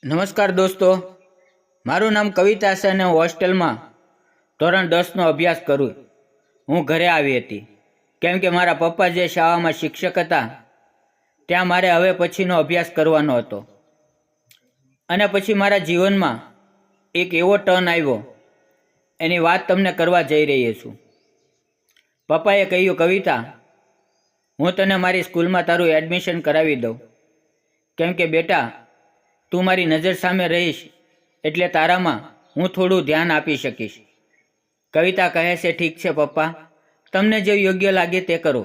નમસ્કાર દોસ્તો, મારું નામ કવિતા છે અને હું હોસ્ટેલમાં ધોરણ 10નો અભ્યાસ કરું. હું ઘરે આવી હતી કેમ કે મારા પપ્પા જે શાળામાં શિક્ષક હતા ત્યાં મારે હવે પછીનો અભ્યાસ કરવાનો હતો. અને પછી મારા જીવનમાં એક એવો ટર્ન આવ્યો, એની વાત તમને કરવા જઈ રહી છું. પપ્પાએ કહ્યું, કવિતા, હું તને મારી સ્કૂલમાં તારું એડમિશન કરાવી દઉં, કેમ કે બેટા તું મારી નજર સામે રહીશ એટલે તારામાં હું થોડું ધ્યાન આપી શકીશ. કવિતા કહે છે, ઠીક છે પપ્પા, તમને જે યોગ્ય લાગે તે કરો.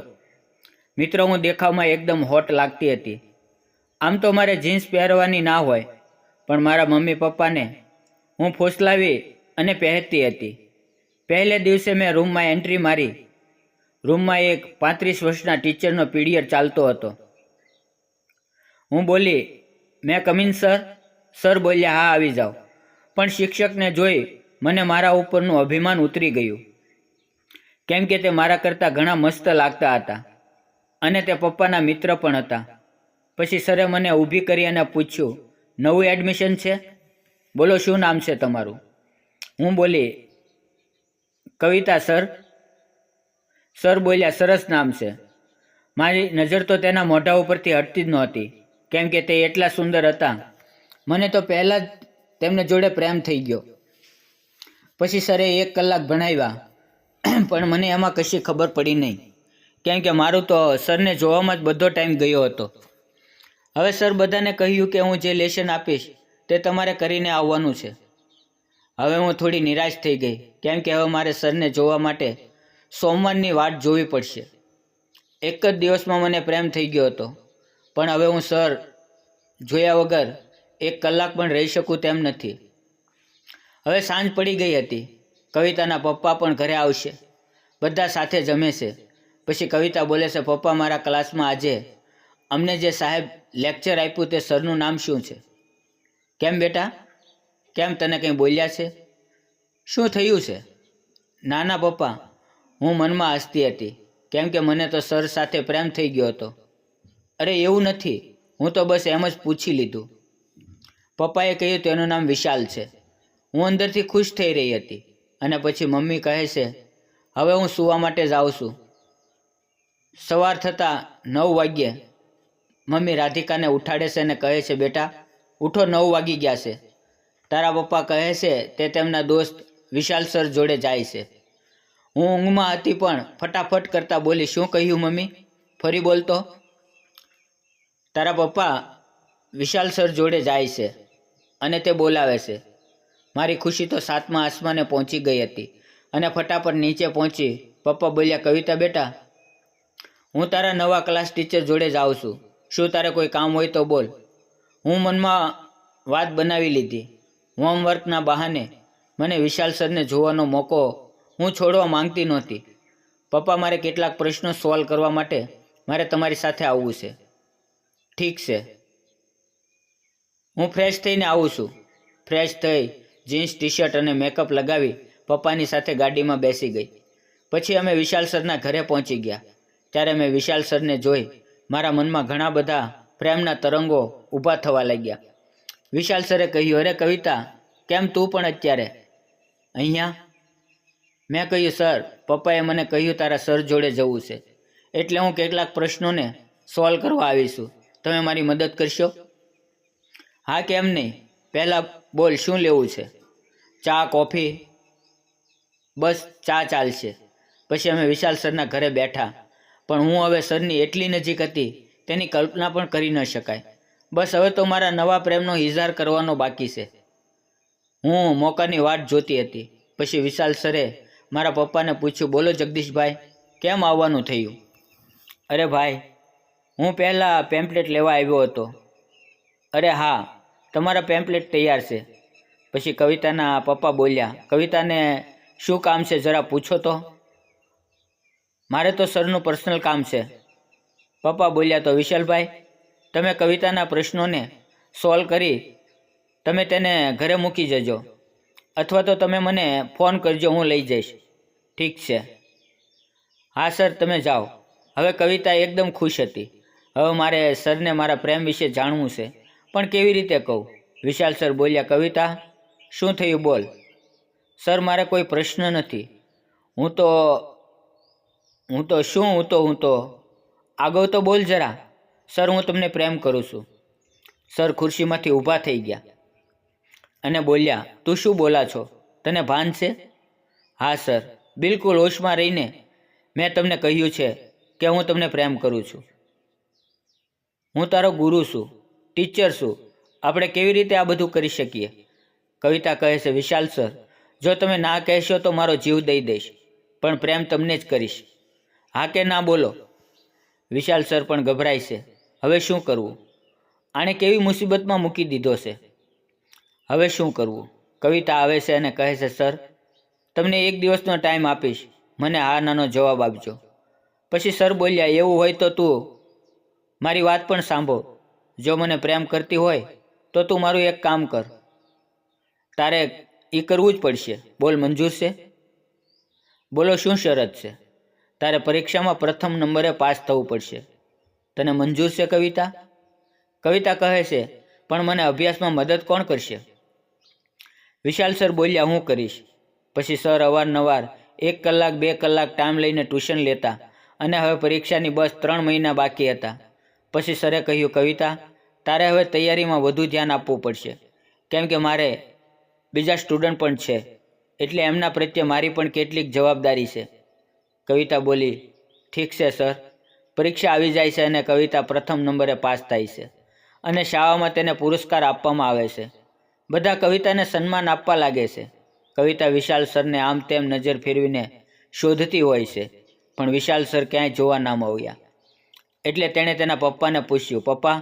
મિત્રો, હું દેખાવમાં એકદમ હોટ લાગતી હતી. આમ તો મારે જીન્સ પહેરવાની ના હોય, પણ મારા મમ્મી પપ્પાને હું ફોસલાવી અને પહેરતી હતી. પહેલે દિવસે મેં રૂમમાં એન્ટ્રી મારી. રૂમમાં એક 35 વર્ષના ટીચરનો પીરિયડ ચાલતો હતો. હું બોલી, મેં કમિન સર? સર બોલ્યા, હા આવી જાઓ. પણ શિક્ષકને જોઈ મને મારા ઉપરનું અભિમાન ઉતરી ગયું, કેમ કે તે મારા કરતાં ઘણા મસ્ત લાગતા હતા અને તે પપ્પાના મિત્ર પણ હતા. પછી સરે મને ઊભી કરી અને પૂછ્યું, નવું એડમિશન છે? બોલો, શું નામ છે તમારું? હું બોલી, કવિતા સર. સર બોલ્યા, સરસ નામ છે. મારી નજર તો તેના મોઢા ઉપરથી હટતી જ નહોતી, કેમ કે તે એટલા સુંદર હતા. મને તો પહેલાં જ તેમને જોડે પ્રેમ થઈ ગયો. પછી સરે 1 કલાક ભણાવ્યા, પણ મને એમાં કશી ખબર પડી નહીં, કેમ કે મારું તો સરને જોવામાં જ બધો ટાઈમ ગયો હતો. હવે સર બધાને કહ્યું કે હું જે લેસન આપીશ તે તમારે કરીને આવવાનું છે. હવે હું થોડી નિરાશ થઈ ગઈ, કેમ કે હવે મારે સરને જોવા માટે સોમવારની વાટ જોવી પડશે. એક જ દિવસમાં મને પ્રેમ થઈ ગયો હતો, પણ હવે હું સર જોયા વગર 1 કલાક પણ રહી શકું તેમ નથી. હવે સાંજ પડી ગઈ હતી. કવિતાના પપ્પા પણ ઘરે આવશે. બધા સાથે જમે છે. પછી કવિતા બોલે છે, પપ્પા, મારા ક્લાસમાં આજે અમને જે સાહેબ લેક્ચર આપ્યું તે સરનું નામ શું છે? કેમ બેટા, કેમ તને કંઈ બોલ્યા છે? શું થયું છે? ના ના પપ્પા, હું મનમાં હસતી હતી, કેમ કે મને તો સર સાથે પ્રેમ થઈ ગયો હતો. અરે એવું નથી, હું તો બસ એમ જ પૂછી લીધું. પપ્પાએ કહ્યું, તેનું નામ વિશાલ છે. હું અંદરથી ખુશ થઈ રહી હતી. અને પછી મમ્મી કહે છે, હવે હું સૂવા માટે જાઉં છું. સવાર થતાં 9 વાગ્યે મમ્મી રાધિકાને ઉઠાડે છે અને કહે છે, બેટા ઉઠો, 9 વાગી ગયા છે. તારા પપ્પા કહે છે તે તેમના દોસ્ત વિશાલ સર જોડે જાય છે. હું ઊંઘમાં હતી પણ ફટાફટ કરતાં બોલી, શું કહ્યું મમ્મી? ફરી બોલતો. તારા પપ્પા વિશાલ સર જોડે જાય છે અને તે બોલાવે છે. મારી ખુશી તો 7મા આસમાને પહોંચી ગઈ હતી અને ફટાફટ નીચે પહોંચી પપ્પા બોલ્યા, કવિતા બેટા, હું તારા નવા ક્લાસ ટીચર જોડે જાઉં છું. શું તારે કોઈ કામ હોય તો બોલ. હું મનમાં વાત બનાવી લીધી. હોમવર્કના બહાને મને વિશાલ સરને જોવાનો મોકો હું છોડવા માંગતી નહોતી. પપ્પા, મારે કેટલાક પ્રશ્નો સોલ્વ કરવા માટે મારે તમારી સાથે આવવું છે. ઠીક છે, હું ફ્રેશ થઈને આવું છું. ફ્રેશ થઈ જીન્સ ટી શર્ટ અને મેકઅપ લગાવી પપ્પાની સાથે ગાડીમાં બેસી ગઈ. પછી અમે વિશાલ સરના ઘરે પહોંચી ગયા. ત્યારે મેં વિશાલ સરને જોઈ મારા મનમાં ઘણા બધા પ્રેમના તરંગો ઊભા થવા લાગ્યા. વિશાલ સરે કહ્યું, અરે કવિતા, કેમ તું પણ અત્યારે અહીંયા? મેં કહ્યું, સર, પપ્પાએ મને કહ્યું તારા સર જોડે જવું છે, એટલે હું કેટલાક પ્રશ્નોને સોલ્વ કરવા આવી છું. તમે મારી મદદ કરશો? હા, કેમ નહીં. પહેલાં બોલ, શું લેવું છે? ચા, કોફી? બસ ચા ચાલશે. પછી અમે વિશાલ સરના ઘરે બેઠા, પણ હું હવે સરની એટલી નજીક હતી તેની કલ્પના પણ કરી ન શકાય. બસ હવે તો મારા નવા પ્રેમનો ઇઝહાર કરવાનો બાકી છે. હું મોકાની વાટ જોતી હતી. પછી વિશાલ સરે મારા પપ્પાને પૂછ્યું, બોલો જગદીશભાઈ, કેમ આવવાનું થયું? અરે ભાઈ, હું પહેલાં પેમ્પલેટ લેવા આવ્યો હતો. અરે હા, તમારા પેમ્પલેટ તૈયાર છે. પછી કવિતાના પપ્પા બોલ્યા, કવિતાને શું કામ છે જરા પૂછો તો. મારે તો સરનું પર્સનલ કામ છે. પપ્પા બોલ્યા, તો વિશાલભાઈ, તમે કવિતાના પ્રશ્નોને સોલ્વ કરી તમે તેને ઘરે મૂકી જજો, અથવા તો તમે મને ફોન કરજો, હું લઈ જઈશ. ઠીક છે. હા સર, તમે જાઓ. હવે કવિતા એકદમ ખુશ હતી. હવે મારે સરને મારા પ્રેમ વિશે જાણવું છે, પણ કેવી રીતે કહું? વિશાલ સર બોલ્યા, કવિતા શું થયું બોલ. સર મારે કોઈ પ્રશ્ન નથી. હું તો આગળ તો બોલ જરા. સર હું તમને પ્રેમ કરું છું. સર ખુરશીમાંથી ઊભા થઈ ગયા અને બોલ્યા, તું શું બોલા છો? તને ભાન છે? હા સર, બિલકુલ હોશમાં રહીને મેં તમને કહ્યું છે કે હું તમને પ્રેમ કરું છું. હું તારો ગુરુ છું, ટીચર છું. આપણે કેવી રીતે આ બધું કરી શકીએ? કવિતા કહે છે, વિશાલ સર જો તમે ના કહેશો તો મારો જીવ દઈ દઈશ, પણ પ્રેમ તમને જ કરીશ. હા કે ના બોલો. વિશાલ સર પણ ગભરાય છે. હવે શું કરવું? આણે કેવી મુસીબતમાં મૂકી દીધો છે. હવે શું કરવું? કવિતા આવે છે અને કહે છે, સર તમને 1 દિવસનો ટાઈમ આપીશ, મને હા નાનો જવાબ આપજો. પછી સર બોલ્યા, એવું હોય તો તું મારી વાત પણ સાંભળ. જો મને પ્રેમ કરતી હોય તો તું મારું એક કામ કર. તારે એ કરવું જ પડશે. બોલ, મંજૂર છે? બોલો, શું શરત છે? તારે પરીક્ષામાં પ્રથમ નંબરે પાસ થવું પડશે. તને મંજૂર છે કવિતા? કવિતા કહે છે, પણ મને અભ્યાસમાં મદદ કોણ કરશે? વિશાલ સર બોલ્યા, હું કરીશ. પછી સર અવારનવાર 1 કલાક 2 કલાક ટાઈમ લઈને ટ્યુશન લેતા અને હવે પરીક્ષાની બસ 3 મહિના બાકી હતા. પછી સરે કહ્યું, કવિતા તારે હવે તૈયારીમાં વધુ ધ્યાન આપવું પડશે, કેમ કે મારે બીજા સ્ટુડન્ટ પણ છે, એટલે એમના પ્રત્યે મારી પણ કેટલીક જવાબદારી છે. કવિતા બોલી, ઠીક છે સર. પરીક્ષા આવી જાય છે અને કવિતા પ્રથમ નંબરે પાસ થાય છે અને શાળામાં તેને પુરસ્કાર આપવામાં આવે છે. બધા કવિતાને સન્માન આપવા લાગે છે. કવિતા વિશાલ સરને આમ તેમ નજર ફેરવીને શોધતી હોય છે, પણ વિશાલ સર ક્યાંય જોવા ના મળ્યા. એટલે તેણે તેના પપ્પાને પૂછ્યું, પપ્પા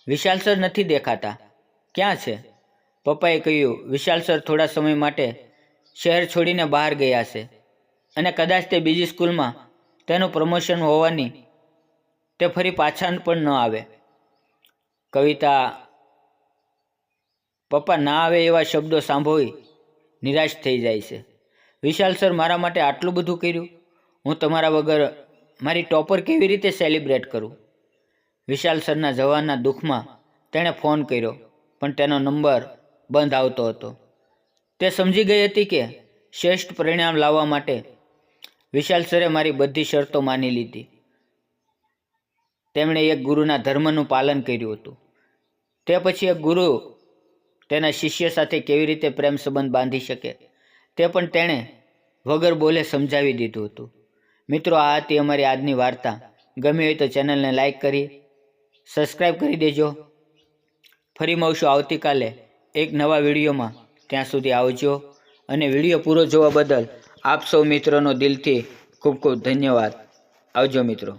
વિશાલ સર નથી દેખાતા, ક્યાં છે? પપ્પાએ કહ્યું, વિશાલ સર થોડા સમય માટે શહેર છોડીને બહાર ગયા છે અને કદાચ તે બીજી સ્કૂલમાં તેનું પ્રમોશન હોવાની તે ફરી પાછા પણ ન આવે. કવિતા પપ્પા ના આવે એવા શબ્દો સાંભળી નિરાશ થઈ જાય છે. વિશાલ સર મારા માટે આટલું બધું કર્યું, હું તમારા વગર મારી ટોપર કેવી રીતે સેલિબ્રેટ કરું? વિશાલ સરના જવાના દુઃખમાં તેણે ફોન કર્યો, પણ તેનો નંબર બંધ આવતો હતો. તે સમજી ગઈ હતી કે શ્રેષ્ઠ પરિણામ લાવવા માટે વિશાલ સરે મારી બધી શરતો માની લીધી. તેમણે એક ગુરુના ધર્મનું પાલન કર્યું હતું. તે પછી એક ગુરુ તેના શિષ્ય સાથે કેવી રીતે પ્રેમ સંબંધ બાંધી શકે તે પણ તેણે વગર બોલે સમજાવી દીધું હતું. મિત્રો, આ હતી અમારી આજની વાર્તા. ગમી હોય તો ચેનલને લાઈક કરી સબસ્ક્રાઈબ કરી દેજો. ફરી મળશું આવતીકાલે એક નવા વિડીયોમાં. ત્યાં સુધી આવજો અને વિડીયો પૂરો જોવા બદલ આપ સૌ મિત્રોનો દિલથી ખૂબ ખૂબ ધન્યવાદ. આવજો મિત્રો.